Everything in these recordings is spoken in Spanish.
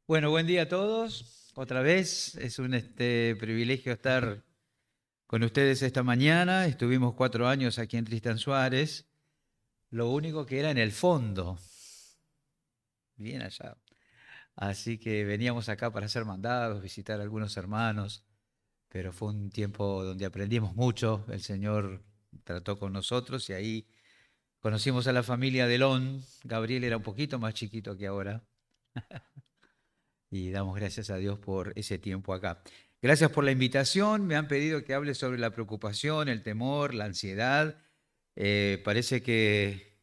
Bueno, buen día a todos. Otra vez es un privilegio estar con ustedes esta mañana. Estuvimos 4 años aquí en Tristan Suárez. Lo único que era en el fondo, bien allá. Así que veníamos acá para ser mandados, visitar a algunos hermanos, pero fue un tiempo donde aprendimos mucho. El Señor trató con nosotros y ahí conocimos a la familia Delón. Gabriel era un poquito más chiquito que ahora. Y damos gracias a Dios por ese tiempo acá. Gracias por la invitación. Me han pedido que hable sobre la preocupación, el temor, la ansiedad. Parece que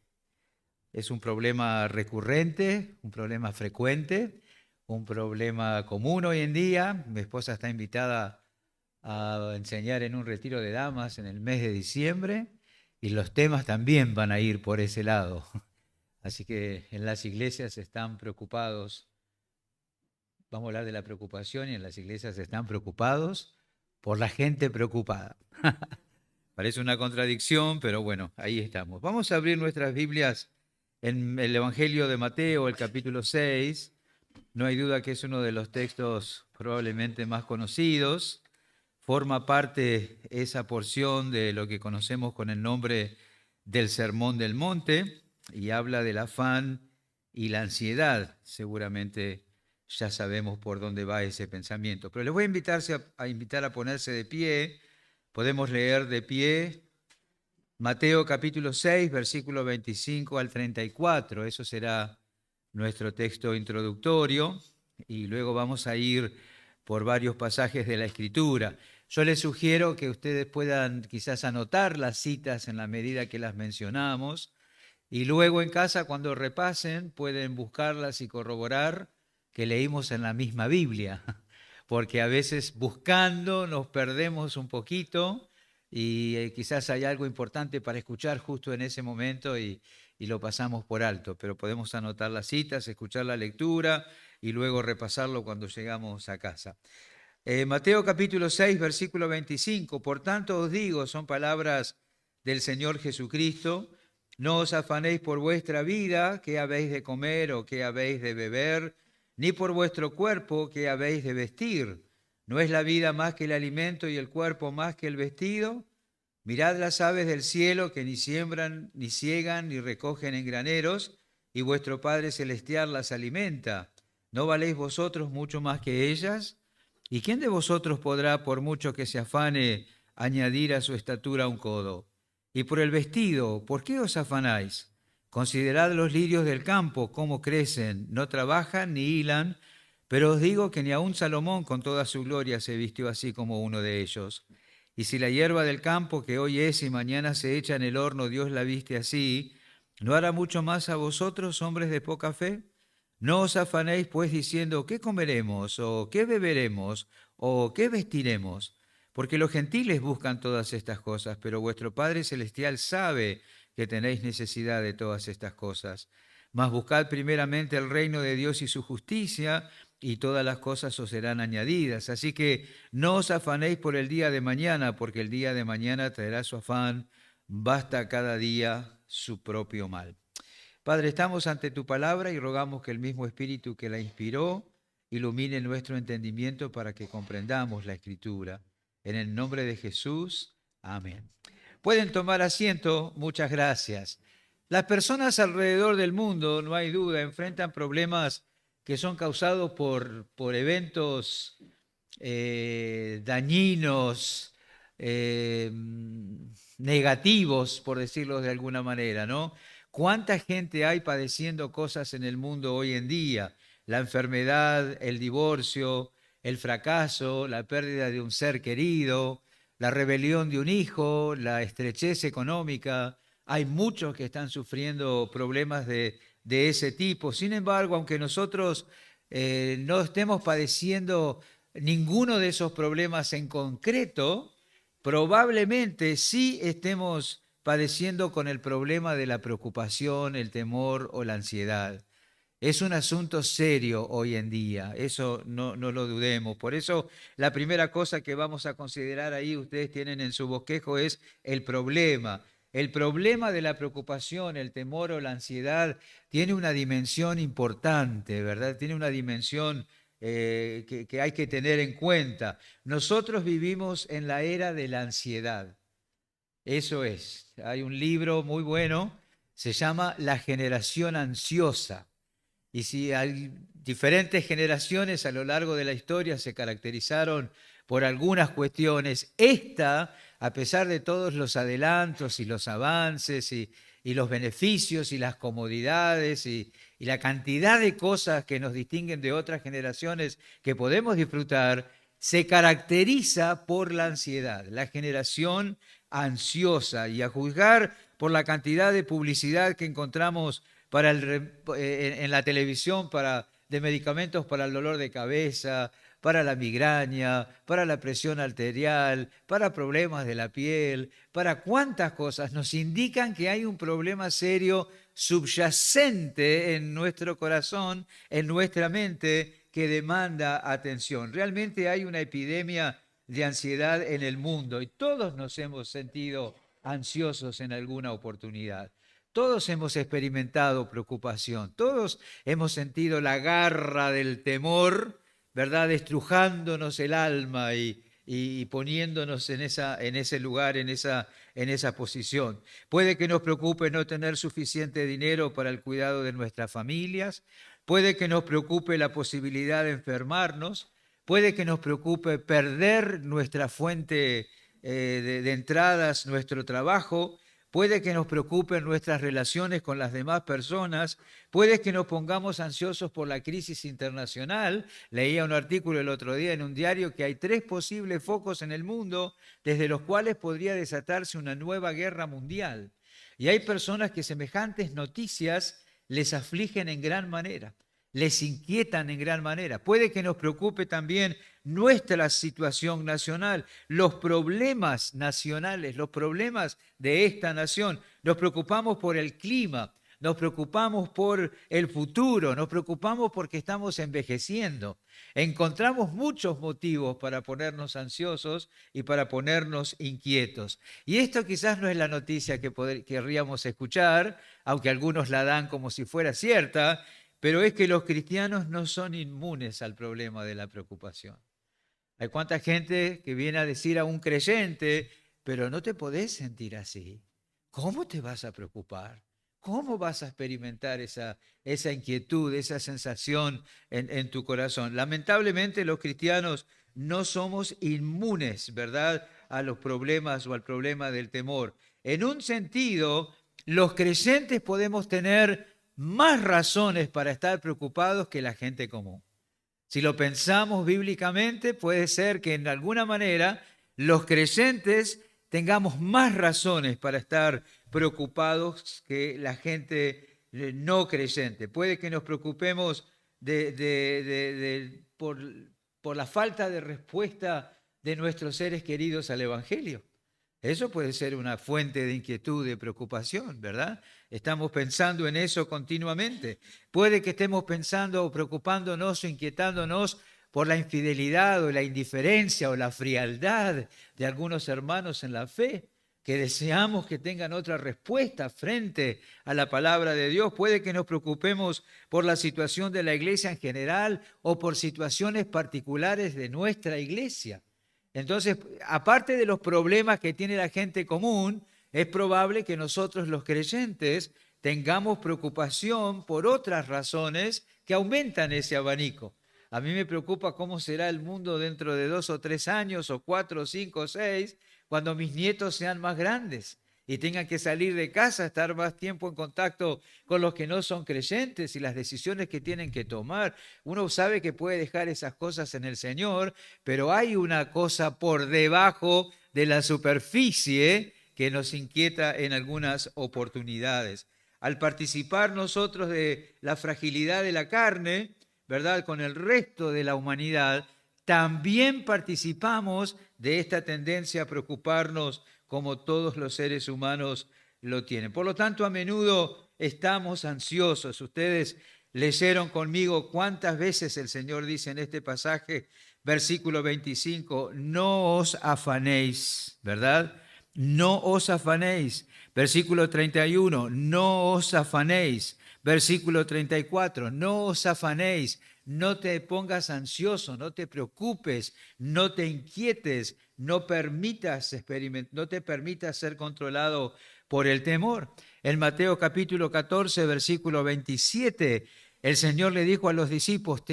es un problema recurrente, un problema frecuente, un problema común hoy en día. Mi esposa está invitada a enseñar en un retiro de damas en el mes de diciembre y los temas también van a ir por ese lado. Así que en las iglesias están preocupados. Vamos a hablar de la preocupación y en las iglesias están preocupados por la gente preocupada. Parece una contradicción, pero bueno, ahí estamos. Vamos a abrir nuestras Biblias en el Evangelio de Mateo, el capítulo 6. No hay duda que es uno de los textos probablemente más conocidos. Forma parte esa porción de lo que conocemos con el nombre del Sermón del Monte y habla del afán y la ansiedad. Seguramente ya sabemos por dónde va ese pensamiento. Pero les voy a invitar a ponerse de pie. Podemos leer de pie Mateo capítulo 6, versículo 25 al 34. Eso será nuestro texto introductorio y luego vamos a ir por varios pasajes de la Escritura. Yo les sugiero que ustedes puedan quizás anotar las citas en la medida que las mencionamos y luego en casa cuando repasen pueden buscarlas y corroborar que leímos en la misma Biblia, porque a veces buscando nos perdemos un poquito y quizás hay algo importante para escuchar justo en ese momento y lo pasamos por alto, pero podemos anotar las citas, escuchar la lectura y luego repasarlo cuando llegamos a casa. Mateo capítulo 6, versículo 25. Por tanto os digo, son palabras del Señor Jesucristo, no os afanéis por vuestra vida, qué habéis de comer o qué habéis de beber, ni por vuestro cuerpo, qué habéis de vestir. ¿No es la vida más que el alimento y el cuerpo más que el vestido? Mirad las aves del cielo que ni siembran, ni ciegan, ni recogen en graneros, y vuestro Padre Celestial las alimenta. ¿No valéis vosotros mucho más que ellas? ¿Y quién de vosotros podrá, por mucho que se afane, añadir a su estatura un codo? Y por el vestido, ¿por qué os afanáis? Considerad los lirios del campo, cómo crecen, no trabajan ni hilan, pero os digo que ni aun Salomón con toda su gloria se vistió así como uno de ellos. Y si la hierba del campo que hoy es y mañana se echa en el horno, Dios la viste así, ¿no hará mucho más a vosotros, hombres de poca fe? No os afanéis pues diciendo, ¿qué comeremos? ¿O qué beberemos? ¿O qué vestiremos? Porque los gentiles buscan todas estas cosas, pero vuestro Padre Celestial sabe que tenéis necesidad de todas estas cosas. Mas buscad primeramente el reino de Dios y su justicia, y todas las cosas os serán añadidas. Así que no os afanéis por el día de mañana, porque el día de mañana traerá su afán. Basta cada día su propio mal. Padre, estamos ante tu palabra y rogamos que el mismo Espíritu que la inspiró ilumine nuestro entendimiento para que comprendamos la Escritura. En el nombre de Jesús, amén. Pueden tomar asiento, muchas gracias. Las personas alrededor del mundo, no hay duda, enfrentan problemas que son causados por eventos dañinos, negativos, por decirlo de alguna manera, ¿no? ¿Cuánta gente hay padeciendo cosas en el mundo hoy en día? La enfermedad, el divorcio, el fracaso, la pérdida de un ser querido, la rebelión de un hijo, la estrechez económica. Hay muchos que están sufriendo problemas de ese tipo. Sin embargo, aunque nosotros no estemos padeciendo ninguno de esos problemas en concreto, probablemente sí estemos padeciendo con el problema de la preocupación, el temor o la ansiedad. Es un asunto serio hoy en día, eso no lo dudemos. Por eso la primera cosa que vamos a considerar ahí, ustedes tienen en su bosquejo, es el problema. el problema de la preocupación, el temor o la ansiedad tiene una dimensión importante, ¿verdad? Tiene una dimensión que hay que tener en cuenta. Nosotros vivimos en la era de la ansiedad. Eso es. Hay un libro muy bueno, se llama La generación ansiosa. Y si hay diferentes generaciones a lo largo de la historia se caracterizaron por algunas cuestiones, esta, a pesar de todos los adelantos y los avances y los beneficios y las comodidades y la cantidad de cosas que nos distinguen de otras generaciones que podemos disfrutar, se caracteriza por la ansiedad, la generación ansiosa. Y a juzgar por la cantidad de publicidad que encontramos en la televisión de medicamentos para el dolor de cabeza, para la migraña, para la presión arterial, para problemas de la piel, para cuántas cosas nos indican que hay un problema serio subyacente en nuestro corazón, en nuestra mente, que demanda atención. Realmente hay una epidemia de ansiedad en el mundo y todos nos hemos sentido ansiosos en alguna oportunidad. Todos hemos experimentado preocupación, todos hemos sentido la garra del temor, ¿verdad? Estrujándonos el alma y poniéndonos en ese lugar, en esa posición. Puede que nos preocupe no tener suficiente dinero para el cuidado de nuestras familias, puede que nos preocupe la posibilidad de enfermarnos, puede que nos preocupe perder nuestra fuente de entradas, nuestro trabajo. Puede que nos preocupen nuestras relaciones con las demás personas, puede que nos pongamos ansiosos por la crisis internacional. Leía un artículo el otro día en un diario que hay 3 posibles focos en el mundo desde los cuales podría desatarse una nueva guerra mundial. Y hay personas que semejantes noticias les afligen en gran manera, les inquietan en gran manera. Puede que nos preocupe también nuestra situación nacional, los problemas nacionales, los problemas de esta nación. Nos preocupamos por el clima, nos preocupamos por el futuro, nos preocupamos porque estamos envejeciendo. Encontramos muchos motivos para ponernos ansiosos y para ponernos inquietos. Y esto quizás no es la noticia que querríamos escuchar, aunque algunos la dan como si fuera cierta, pero es que los cristianos no son inmunes al problema de la preocupación. Hay cuánta gente que viene a decir a un creyente, pero no te podés sentir así. ¿Cómo te vas a preocupar? ¿Cómo vas a experimentar esa inquietud, esa sensación en tu corazón? Lamentablemente los cristianos no somos inmunes, ¿verdad?, a los problemas o al problema del temor. En un sentido, los creyentes podemos tener más razones para estar preocupados que la gente común. Si lo pensamos bíblicamente, puede ser que en alguna manera los creyentes tengamos más razones para estar preocupados que la gente no creyente. Puede que nos preocupemos por la falta de respuesta de nuestros seres queridos al Evangelio. Eso puede ser una fuente de inquietud, de preocupación, ¿verdad? Estamos pensando en eso continuamente. Puede que estemos pensando o preocupándonos o inquietándonos por la infidelidad o la indiferencia o la frialdad de algunos hermanos en la fe, que deseamos que tengan otra respuesta frente a la palabra de Dios. Puede que nos preocupemos por la situación de la iglesia en general o por situaciones particulares de nuestra iglesia. Entonces, aparte de los problemas que tiene la gente común, es probable que nosotros los creyentes tengamos preocupación por otras razones que aumentan ese abanico. A mí me preocupa cómo será el mundo dentro de 2 o 3 años, o 4, 5 o 6, cuando mis nietos sean más grandes y tengan que salir de casa, estar más tiempo en contacto con los que no son creyentes y las decisiones que tienen que tomar. Uno sabe que puede dejar esas cosas en el Señor, pero hay una cosa por debajo de la superficie que nos inquieta en algunas oportunidades. Al participar nosotros de la fragilidad de la carne, ¿verdad?, con el resto de la humanidad, también participamos de esta tendencia a preocuparnos como todos los seres humanos lo tienen. Por lo tanto, a menudo estamos ansiosos. Ustedes leyeron conmigo cuántas veces el Señor dice en este pasaje, versículo 25, no os afanéis, ¿verdad? no os afanéis. Versículo 31, no os afanéis. Versículo 34, no os afanéis. No te pongas ansioso, no te preocupes, no te inquietes, no te permitas ser controlado por el temor. En Mateo capítulo 14, versículo 27, el Señor le dijo a los discípulos,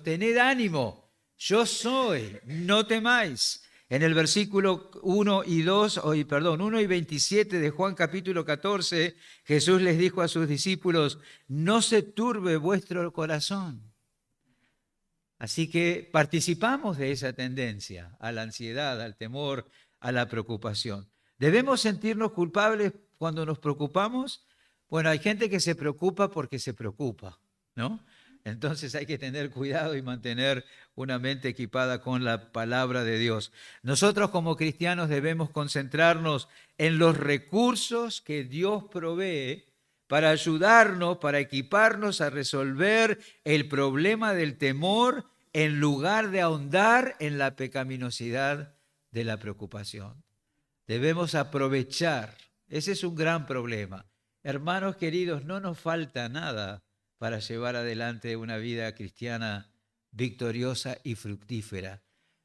tened ánimo, yo soy, no temáis. En el versículo 1 y 1 y 27 de Juan capítulo 14, Jesús les dijo a sus discípulos, no se turbe vuestro corazón. Así que participamos de esa tendencia a la ansiedad, al temor, a la preocupación. ¿Debemos sentirnos culpables cuando nos preocupamos? Bueno, hay gente que se preocupa porque se preocupa, ¿no? Entonces hay que tener cuidado y mantener una mente equipada con la palabra de Dios. Nosotros como cristianos debemos concentrarnos en los recursos que Dios provee para ayudarnos, para equiparnos a resolver el problema del temor en lugar de ahondar en la pecaminosidad de la preocupación. Debemos aprovechar, ese es un gran problema. Hermanos queridos, no nos falta nada para llevar adelante una vida cristiana victoriosa y fructífera.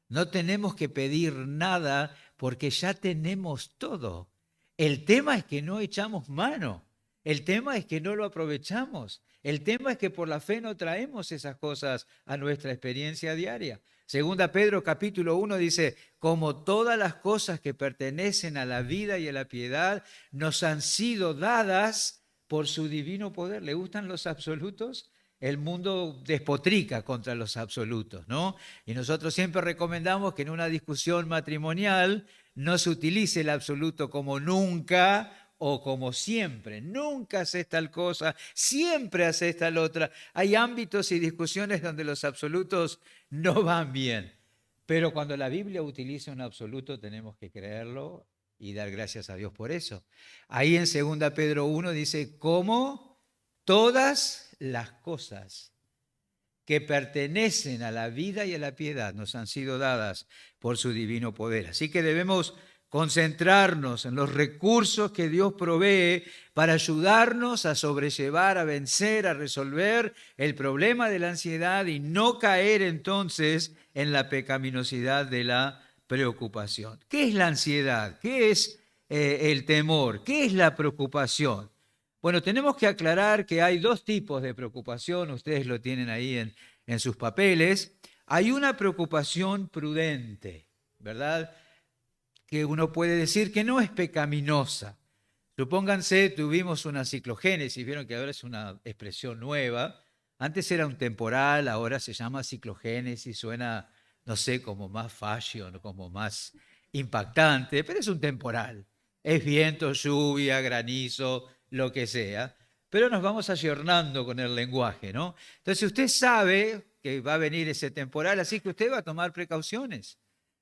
No tenemos que pedir nada porque ya tenemos todo. El tema es que no echamos mano. El tema es que no lo aprovechamos. El tema es que por la fe no traemos esas cosas a nuestra experiencia diaria. Segunda Pedro capítulo 1 dice, como todas las cosas que pertenecen a la vida y a la piedad nos han sido dadas por su divino poder. ¿Le gustan los absolutos? El mundo despotrica contra los absolutos, ¿no? Y nosotros siempre recomendamos que en una discusión matrimonial no se utilice el absoluto como nunca o como siempre. Nunca haces tal cosa, siempre haces tal otra. Hay ámbitos y discusiones donde los absolutos no van bien. Pero cuando la Biblia utiliza un absoluto tenemos que creerlo y dar gracias a Dios por eso. Ahí en 2 Pedro 1 dice, como todas las cosas que pertenecen a la vida y a la piedad nos han sido dadas por su divino poder. Así que debemos concentrarnos en los recursos que Dios provee para ayudarnos a sobrellevar, a vencer, a resolver el problema de la ansiedad y no caer entonces en la pecaminosidad de la preocupación. ¿Qué es la ansiedad? ¿Qué es el temor? ¿Qué es la preocupación? Bueno, tenemos que aclarar que hay dos tipos de preocupación, ustedes lo tienen ahí en sus papeles. Hay una preocupación prudente, ¿verdad?, que uno puede decir que no es pecaminosa. Supónganse, tuvimos una ciclogénesis, vieron que ahora es una expresión nueva. Antes era un temporal, ahora se llama ciclogénesis, suena, no sé, como más fashion, como más impactante, pero es un temporal. Es viento, lluvia, granizo, lo que sea. Pero nos vamos ayornando con el lenguaje, ¿no? Entonces usted sabe que va a venir ese temporal, así que usted va a tomar precauciones.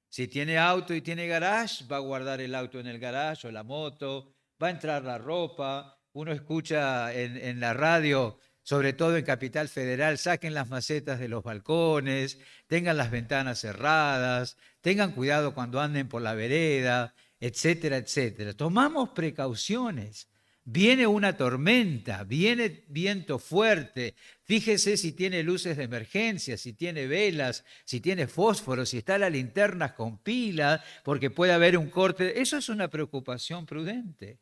Si tiene auto y tiene garage, va a guardar el auto en el garage o la moto, va a entrar la ropa. Uno escucha en la radio, sobre todo en Capital Federal, saquen las macetas de los balcones, tengan las ventanas cerradas, tengan cuidado cuando anden por la vereda, etcétera, etcétera. Tomamos precauciones. Viene una tormenta, viene viento fuerte. Fíjese si tiene luces de emergencia, si tiene velas, si tiene fósforos, si está la linterna con pila, porque puede haber un corte. Eso es una preocupación prudente,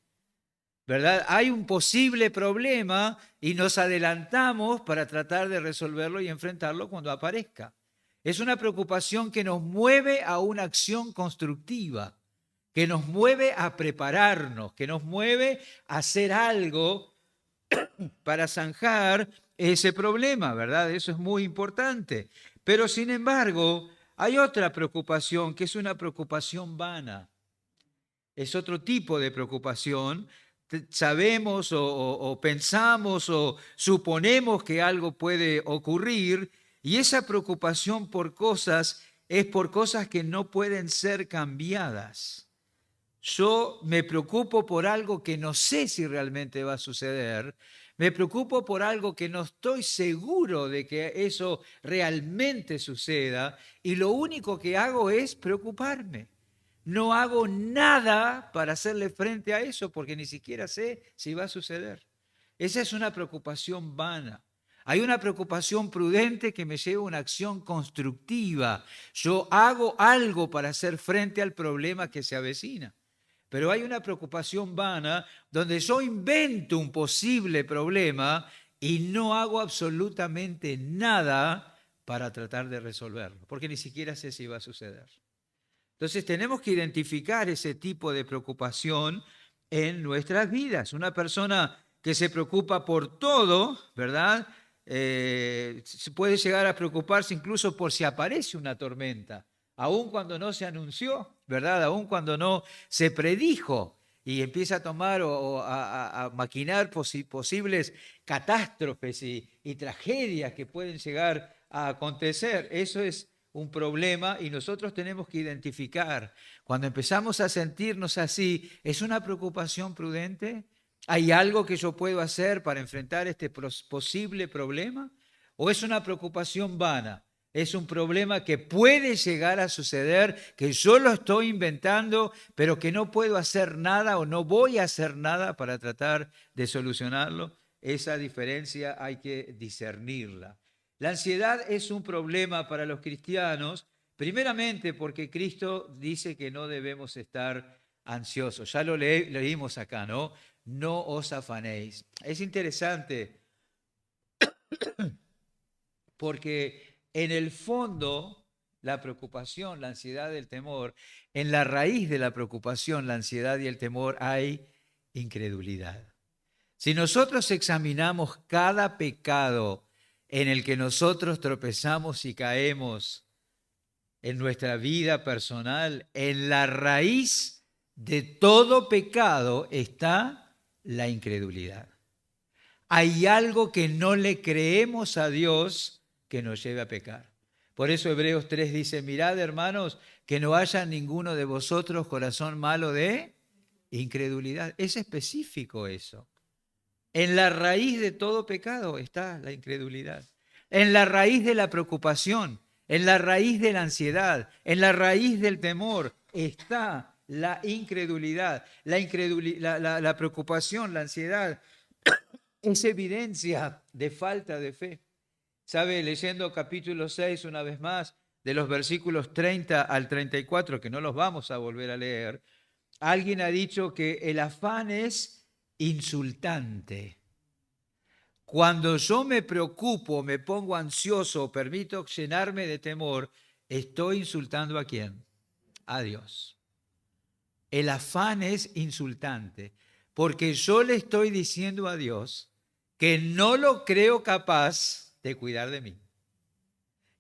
¿verdad? Hay un posible problema y nos adelantamos para tratar de resolverlo y enfrentarlo cuando aparezca. Es una preocupación que nos mueve a una acción constructiva, que nos mueve a prepararnos, que nos mueve a hacer algo para zanjar ese problema, ¿verdad? Eso es muy importante. Pero sin embargo, hay otra preocupación que es una preocupación vana. Es otro tipo de preocupación. Sabemos o pensamos o suponemos que algo puede ocurrir y esa preocupación por cosas es por cosas que no pueden ser cambiadas. Yo me preocupo por algo que no sé si realmente va a suceder, me preocupo por algo que no estoy seguro de que eso realmente suceda y lo único que hago es preocuparme. No hago nada para hacerle frente a eso porque ni siquiera sé si va a suceder. Esa es una preocupación vana. Hay una preocupación prudente que me lleva a una acción constructiva. Yo hago algo para hacer frente al problema que se avecina. Pero hay una preocupación vana donde yo invento un posible problema y no hago absolutamente nada para tratar de resolverlo, porque ni siquiera sé si va a suceder. Entonces tenemos que identificar ese tipo de preocupación en nuestras vidas. Una persona que se preocupa por todo, ¿verdad? Se puede llegar a preocuparse incluso por si aparece una tormenta, aun cuando no se anunció, ¿verdad? Aun cuando no se predijo y empieza a tomar o a maquinar posibles catástrofes y tragedias que pueden llegar a acontecer. Eso es un problema y nosotros tenemos que identificar. Cuando empezamos a sentirnos así, ¿es una preocupación prudente? ¿Hay algo que yo puedo hacer para enfrentar este posible problema? ¿O es una preocupación vana? Es un problema que puede llegar a suceder, que yo lo estoy inventando, pero que no puedo hacer nada o no voy a hacer nada para tratar de solucionarlo. Esa diferencia hay que discernirla. La ansiedad es un problema para los cristianos, primeramente porque Cristo dice que no debemos estar ansiosos. Ya lo leímos acá, ¿no? No os afanéis. Es interesante porque en el fondo la preocupación, la ansiedad, el temor, en la raíz de la preocupación, la ansiedad y el temor hay incredulidad. Si nosotros examinamos cada pecado en el que nosotros tropezamos y caemos en nuestra vida personal, en la raíz de todo pecado está la incredulidad. Hay algo que no le creemos a Dios que nos lleve a pecar. Por eso Hebreos 3 dice, mirad hermanos, que no haya ninguno de vosotros corazón malo de incredulidad. Es específico eso. En la raíz de todo pecado está la incredulidad. En la raíz de la preocupación, en la raíz de la ansiedad, en la raíz del temor está la incredulidad. La preocupación, la ansiedad es evidencia de falta de fe. ¿Sabe? Leyendo capítulo 6 una vez más, de los versículos 30 al 34, que no los vamos a volver a leer, alguien ha dicho que el afán es insultante. Cuando yo me preocupo, me pongo ansioso, permito llenarme de temor, ¿estoy insultando a quién? A Dios. El afán es insultante, porque yo le estoy diciendo a Dios que no lo creo capaz de cuidar de mí,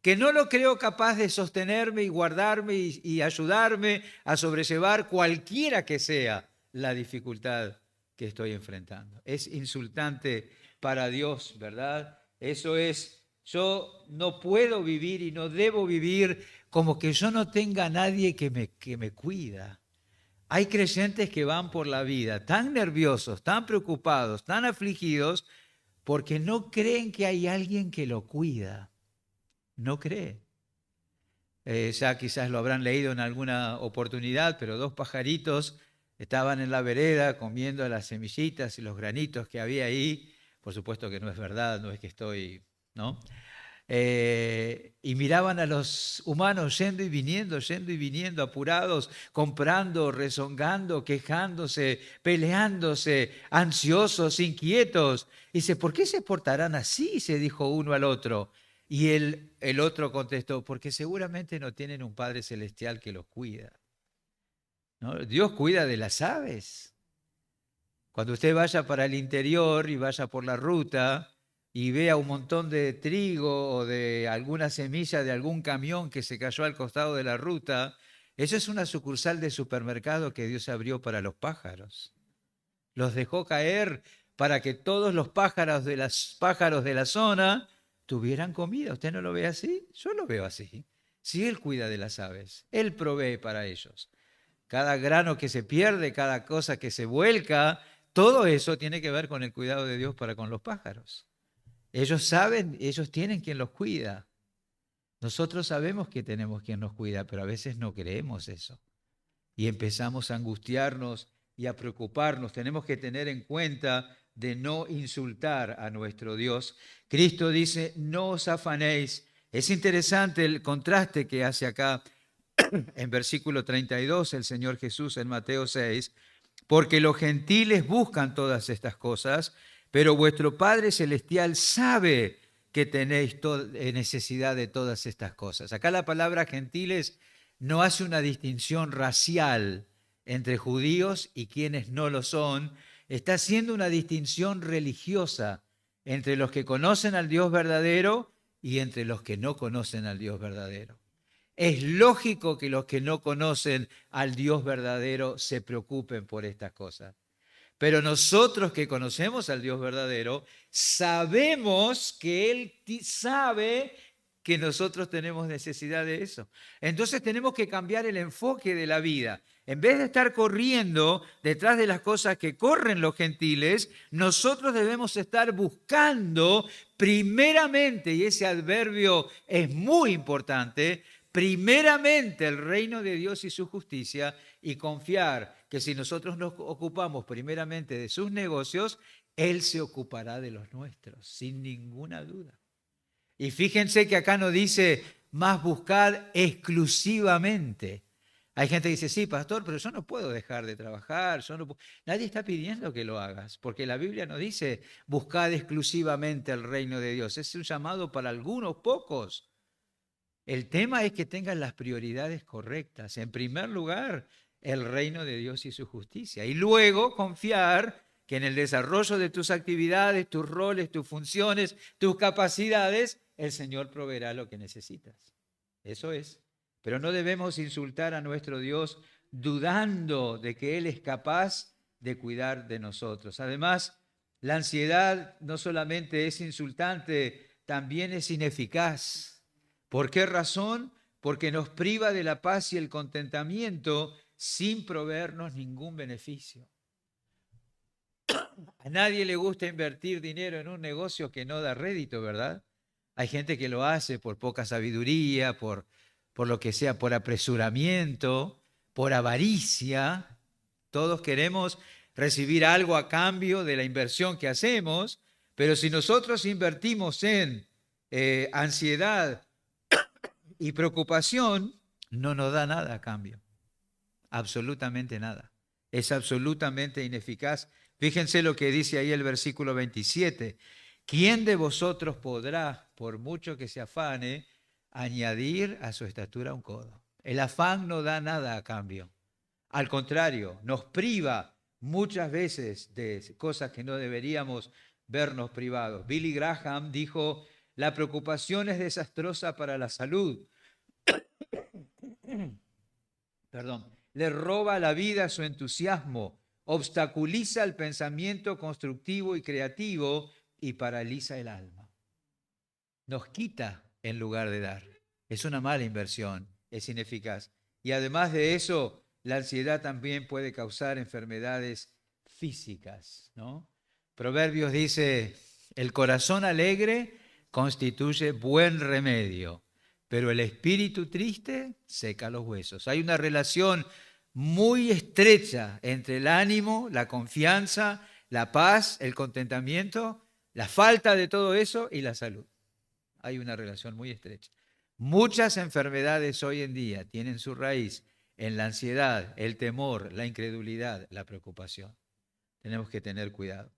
que no lo creo capaz de sostenerme y guardarme y ayudarme a sobrellevar cualquiera que sea la dificultad que estoy enfrentando. Es insultante para Dios, ¿verdad? Eso es, yo no puedo vivir y no debo vivir como que yo no tenga nadie que me cuida. Hay creyentes que van por la vida tan nerviosos, tan preocupados, tan afligidos, porque no creen que hay alguien que lo cuida. No cree. Ya quizás lo habrán leído en alguna oportunidad, pero dos pajaritos estaban en la vereda comiendo las semillitas y los granitos que había ahí. Por supuesto que no es verdad, no es que estoy, ¿no? Y miraban a los humanos yendo y viniendo, apurados, comprando, rezongando, quejándose, peleándose, ansiosos, inquietos. Y dice, ¿por qué se portarán así? Se dijo uno al otro. Y el otro contestó, porque seguramente no tienen un Padre Celestial que los cuida, ¿no? Dios cuida de las aves. Cuando usted vaya para el interior y vaya por la ruta y vea un montón de trigo o de alguna semilla de algún camión que se cayó al costado de la ruta, eso es una sucursal de supermercado que Dios abrió para los pájaros. Los dejó caer para que todos los pájaros de la zona tuvieran comida. ¿Usted no lo ve así? Yo lo veo así. Si Él cuida de las aves, Él provee para ellos. Cada grano que se pierde, cada cosa que se vuelca, todo eso tiene que ver con el cuidado de Dios para con los pájaros. Ellos saben, ellos tienen quien los cuida. Nosotros sabemos que tenemos quien nos cuida, pero a veces no creemos eso. y empezamos a angustiarnos y a preocuparnos. Tenemos que tener en cuenta de no insultar a nuestro Dios. Cristo dice, no os afanéis. Es interesante el contraste que hace acá en versículo 32 el Señor Jesús en Mateo 6, porque los gentiles buscan todas estas cosas, pero vuestro Padre Celestial sabe que tenéis necesidad de todas estas cosas. Acá la palabra gentiles no hace una distinción racial entre judíos y quienes no lo son, está haciendo una distinción religiosa entre los que conocen al Dios verdadero y entre los que no conocen al Dios verdadero. Es lógico que los que no conocen al Dios verdadero se preocupen por estas cosas. Pero nosotros que conocemos al Dios verdadero, sabemos que Él sabe que nosotros tenemos necesidad de eso. Entonces tenemos que cambiar el enfoque de la vida. En vez de estar corriendo detrás de las cosas que corren los gentiles, nosotros debemos estar buscando primeramente, y ese adverbio es muy importante, primeramente el reino de Dios y su justicia, y confiar que si nosotros nos ocupamos primeramente de sus negocios, Él se ocupará de los nuestros, sin ninguna duda. Y fíjense que acá no dice más buscad exclusivamente. Hay gente que dice, sí, pastor, pero yo no puedo dejar de trabajar. Nadie está pidiendo que lo hagas, porque la Biblia no dice buscad exclusivamente el reino de Dios. Es un llamado para algunos pocos. El tema es que tengas las prioridades correctas. En primer lugar, el reino de Dios y su justicia. Y luego confiar que en el desarrollo de tus actividades, tus roles, tus funciones, tus capacidades, el Señor proveerá lo que necesitas. Eso es. Pero no debemos insultar a nuestro Dios dudando de que Él es capaz de cuidar de nosotros. Además, la ansiedad no solamente es insultante, también es ineficaz. ¿Por qué razón? Porque nos priva de la paz y el contentamiento sin proveernos ningún beneficio. A nadie le gusta invertir dinero en un negocio que no da rédito, ¿verdad? Hay gente que lo hace por poca sabiduría, por lo que sea, por apresuramiento, por avaricia. Todos queremos recibir algo a cambio de la inversión que hacemos, pero si nosotros invertimos en ansiedad y preocupación, no nos da nada a cambio, absolutamente nada. Es absolutamente ineficaz. Fíjense lo que dice ahí el versículo 27. ¿Quién de vosotros podrá, por mucho que se afane, añadir a su estatura un codo? El afán no da nada a cambio. Al contrario, nos priva muchas veces de cosas que no deberíamos vernos privados. Billy Graham dijo, la preocupación es desastrosa para la salud. Perdón, le roba la vida su entusiasmo, obstaculiza el pensamiento constructivo y creativo y paraliza el alma. Nos quita en lugar de dar. Es una mala inversión, es ineficaz. Y además de eso, la ansiedad también puede causar enfermedades físicas, ¿no? Proverbios dice, el corazón alegre constituye buen remedio, pero el espíritu triste seca los huesos. Hay una relación muy estrecha entre el ánimo, la confianza, la paz, el contentamiento, la falta de todo eso y la salud. Hay una relación muy estrecha. Muchas enfermedades hoy en día tienen su raíz en la ansiedad, el temor, la incredulidad, la preocupación. Tenemos que tener cuidado.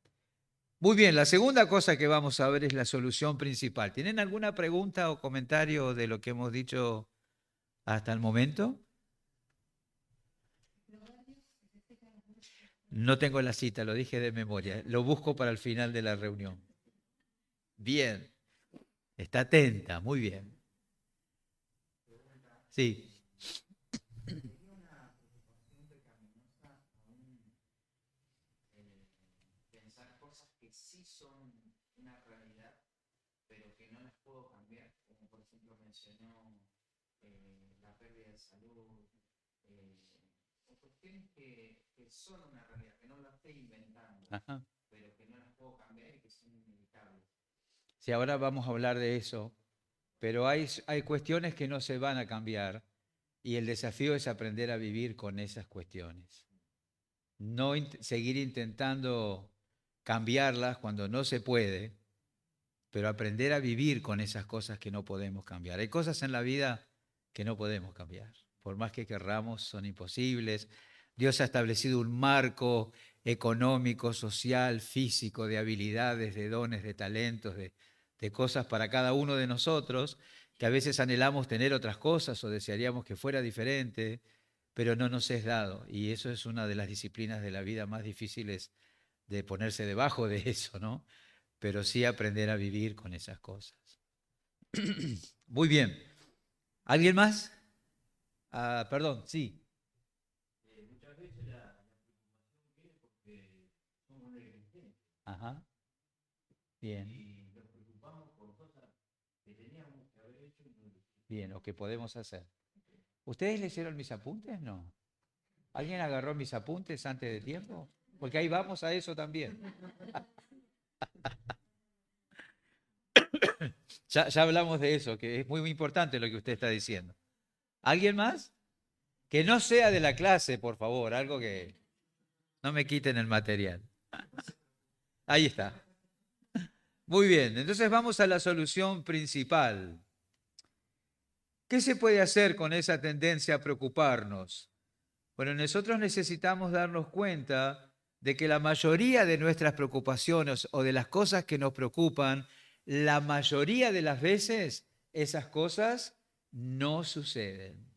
Muy bien, la segunda cosa que vamos a ver es la solución principal. ¿Tienen alguna pregunta o comentario de lo que hemos dicho hasta el momento? No tengo la cita, lo dije de memoria. Lo busco para el final de la reunión. Bien, está atenta, muy bien. Sí. Pensar cosas que sí son una realidad, pero que no las puedo cambiar, como por ejemplo mencionó la pérdida de salud, o cuestiones que son una realidad, que no las estoy inventando, ajá, pero que no las puedo cambiar y que son inevitables. Sí, ahora vamos a hablar de eso, pero hay cuestiones que no se van a cambiar Y el desafío es aprender a vivir con esas cuestiones. No seguir intentando cambiarlas cuando no se puede, pero aprender a vivir con esas cosas que no podemos cambiar. Hay cosas en la vida que no podemos cambiar. Por más que querramos, son imposibles. Dios ha establecido un marco económico, social, físico, de habilidades, de dones, de talentos, de cosas para cada uno de nosotros, que a veces anhelamos tener otras cosas o desearíamos que fuera diferente, pero no nos es dado. Y eso es una de las disciplinas de la vida más difíciles de ponerse debajo de eso, ¿no? Pero sí aprender a vivir con esas cosas. Muy bien. ¿Alguien más? Ah, perdón, sí. Muchas veces la preocupación viene porque somos negligentes. Ajá, bien. Y nos preocupamos por cosas que teníamos que haber hecho. Bien, o que podemos hacer. ¿Ustedes leyeron mis apuntes? No. ¿Alguien agarró mis apuntes antes de tiempo? Porque ahí vamos a eso también. Ya hablamos de eso, que es muy, muy importante lo que usted está diciendo. ¿Alguien más? Que no sea de la clase, por favor, algo que no me quiten el material. Ahí está. Muy bien, entonces vamos a la solución principal. ¿Qué se puede hacer con esa tendencia a preocuparnos? Bueno, nosotros necesitamos darnos cuenta de que la mayoría de nuestras preocupaciones o de las cosas que nos preocupan, la mayoría de las veces esas cosas no suceden.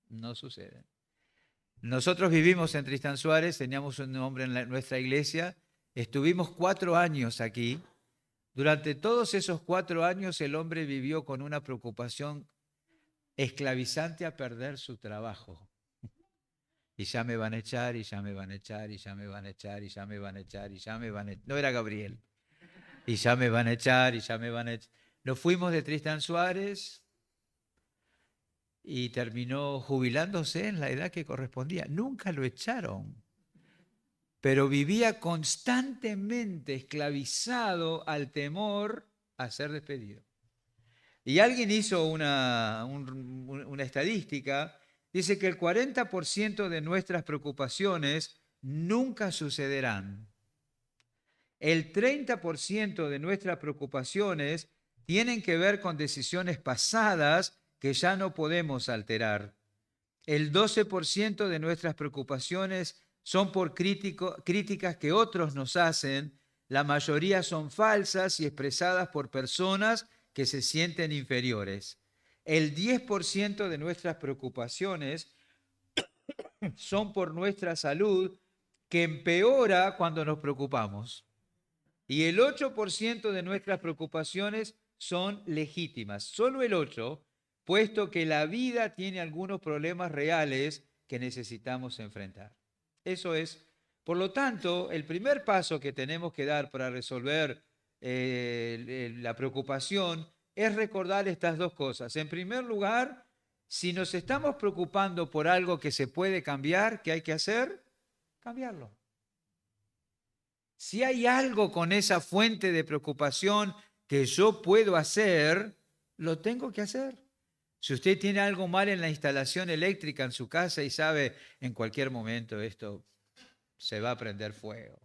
No suceden. Nosotros vivimos en Tristán Suárez, teníamos un hombre en nuestra iglesia, estuvimos 4 años aquí. Durante todos esos 4 años el hombre vivió con una preocupación esclavizante a perder su trabajo. Y ya me van a echar, y ya me van a echar, y ya me van a echar, y ya me van a echar, y ya me van a echar. No era Gabriel. Y ya me van a echar, y ya me van a echar. Nos fuimos de Tristán Suárez y terminó jubilándose en la edad que correspondía. Nunca lo echaron, pero vivía constantemente esclavizado al temor a ser despedido. Y alguien hizo una estadística, dice que el 40% de nuestras preocupaciones nunca sucederán. El 30% de nuestras preocupaciones tienen que ver con decisiones pasadas que ya no podemos alterar. El 12% de nuestras preocupaciones son por críticas que otros nos hacen. La mayoría son falsas y expresadas por personas que se sienten inferiores. El 10% de nuestras preocupaciones son por nuestra salud, que empeora cuando nos preocupamos. Y el 8% de nuestras preocupaciones son legítimas. Solo el 8%, puesto que la vida tiene algunos problemas reales que necesitamos enfrentar. Eso es. Por lo tanto, el primer paso que tenemos que dar para resolver la preocupación es recordar estas dos cosas. En primer lugar, si nos estamos preocupando por algo que se puede cambiar, ¿qué hay que hacer? Cambiarlo. Si hay algo con esa fuente de preocupación que yo puedo hacer, lo tengo que hacer. Si usted tiene algo mal en la instalación eléctrica en su casa y sabe en cualquier momento esto se va a prender fuego,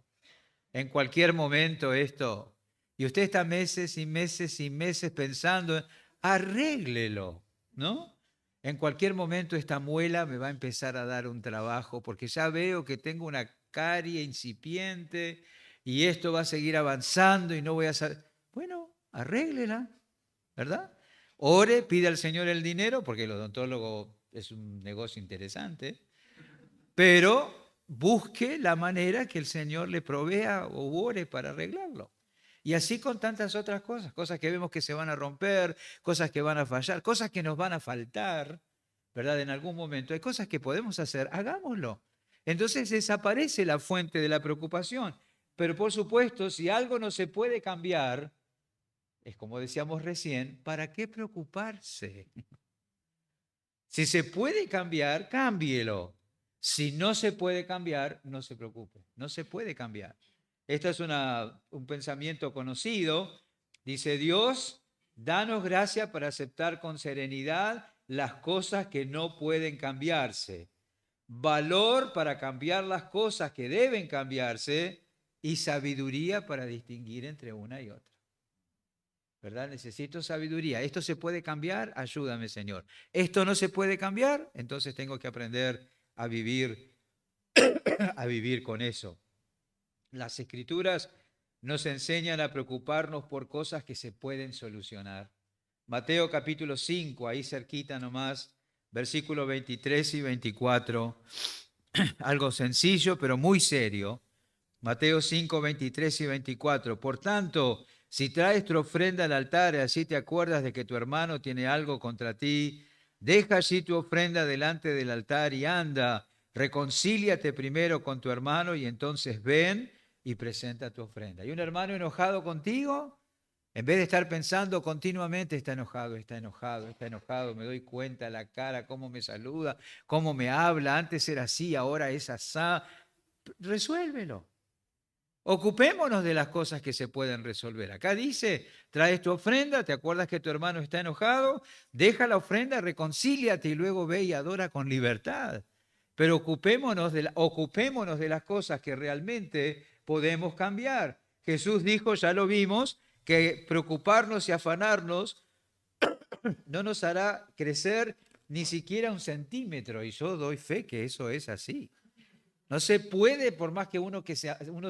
en cualquier momento esto, y usted está meses y meses y meses pensando, arréglelo, ¿no? En cualquier momento esta muela me va a empezar a dar un trabajo porque ya veo que tengo una carie incipiente y esto va a seguir avanzando y no voy a saber. Bueno, arréglela, ¿verdad? Ore, pide al Señor el dinero, porque el odontólogo es un negocio interesante, pero busque la manera que el Señor le provea o ore para arreglarlo. Y así con tantas otras cosas, cosas que vemos que se van a romper, cosas que van a fallar, cosas que nos van a faltar, ¿verdad? En algún momento hay cosas que podemos hacer, hagámoslo. Entonces desaparece la fuente de la preocupación. Pero por supuesto, si algo no se puede cambiar, es como decíamos recién, ¿para qué preocuparse? Si se puede cambiar, cámbielo. Si no se puede cambiar, no se preocupe. No se puede cambiar. Esto es un pensamiento conocido. Dice Dios, danos gracia para aceptar con serenidad las cosas que no pueden cambiarse, valor para cambiar las cosas que deben cambiarse y sabiduría para distinguir entre una y otra. ¿Verdad? Necesito sabiduría. ¿Esto se puede cambiar? Ayúdame, Señor. ¿Esto no se puede cambiar? Entonces tengo que aprender a vivir, a vivir con eso. Las Escrituras nos enseñan a preocuparnos por cosas que se pueden solucionar. Mateo capítulo 5, ahí cerquita nomás, versículos 23 y 24, algo sencillo pero muy serio. Mateo 5, 23 y 24. Por tanto, si traes tu ofrenda al altar y así te acuerdas de que tu hermano tiene algo contra ti, deja allí tu ofrenda delante del altar y anda, reconcíliate primero con tu hermano y entonces ven y presenta tu ofrenda. ¿Y un hermano enojado contigo? En vez de estar pensando continuamente, está enojado, está enojado, está enojado, me doy cuenta la cara, cómo me saluda, cómo me habla, antes era así, ahora es asá. Resuélvelo. Ocupémonos de las cosas que se pueden resolver. Acá dice, traes tu ofrenda, te acuerdas que tu hermano está enojado, deja la ofrenda, reconcíliate y luego ve y adora con libertad. Pero ocupémonos de las cosas que realmente podemos cambiar. Jesús dijo, ya lo vimos, que preocuparnos y afanarnos no nos hará crecer ni siquiera un centímetro. Y yo doy fe que eso es así. No se puede, por más que uno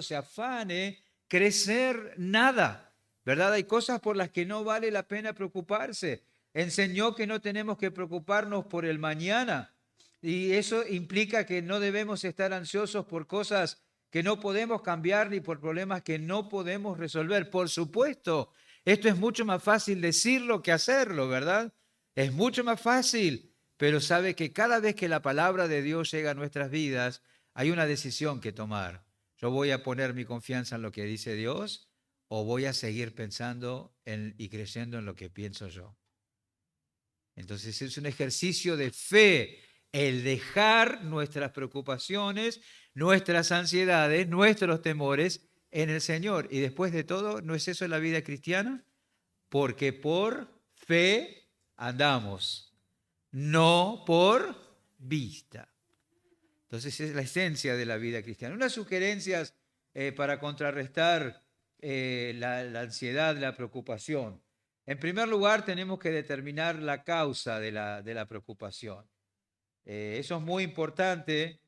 se afane, crecer nada, ¿verdad? Hay cosas por las que no vale la pena preocuparse. Enseñó que no tenemos que preocuparnos por el mañana y eso implica que no debemos estar ansiosos por cosas que no podemos cambiar ni por problemas que no podemos resolver. Por supuesto, esto es mucho más fácil decirlo que hacerlo, ¿verdad? Es mucho más fácil, pero sabe que cada vez que la palabra de Dios llega a nuestras vidas, hay una decisión que tomar. ¿Yo voy a poner mi confianza en lo que dice Dios o voy a seguir pensando y creyendo en lo que pienso yo? Entonces es un ejercicio de fe el dejar nuestras preocupaciones, nuestras ansiedades, nuestros temores en el Señor. Y después de todo, ¿no es eso la vida cristiana? Porque por fe andamos, no por vista. Entonces es la esencia de la vida cristiana. Unas sugerencias para contrarrestar la ansiedad, la preocupación. En primer lugar, tenemos que determinar la causa de la preocupación. Eso es muy importante.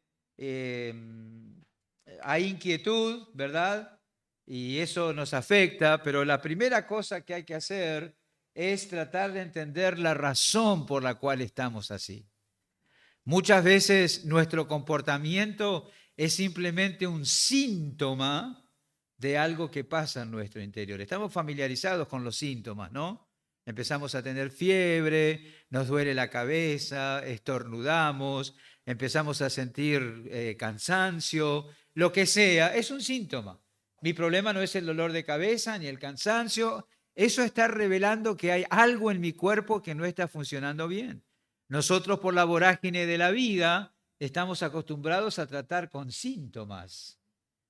Hay inquietud, ¿verdad? Y eso nos afecta, pero la primera cosa que hay que hacer es tratar de entender la razón por la cual estamos así. Muchas veces nuestro comportamiento es simplemente un síntoma de algo que pasa en nuestro interior. Estamos familiarizados con los síntomas, ¿no? Empezamos a tener fiebre, nos duele la cabeza, estornudamos, empezamos a sentir cansancio, lo que sea, es un síntoma. Mi problema no es el dolor de cabeza ni el cansancio, eso está revelando que hay algo en mi cuerpo que no está funcionando bien. Nosotros por la vorágine de la vida estamos acostumbrados a tratar con síntomas.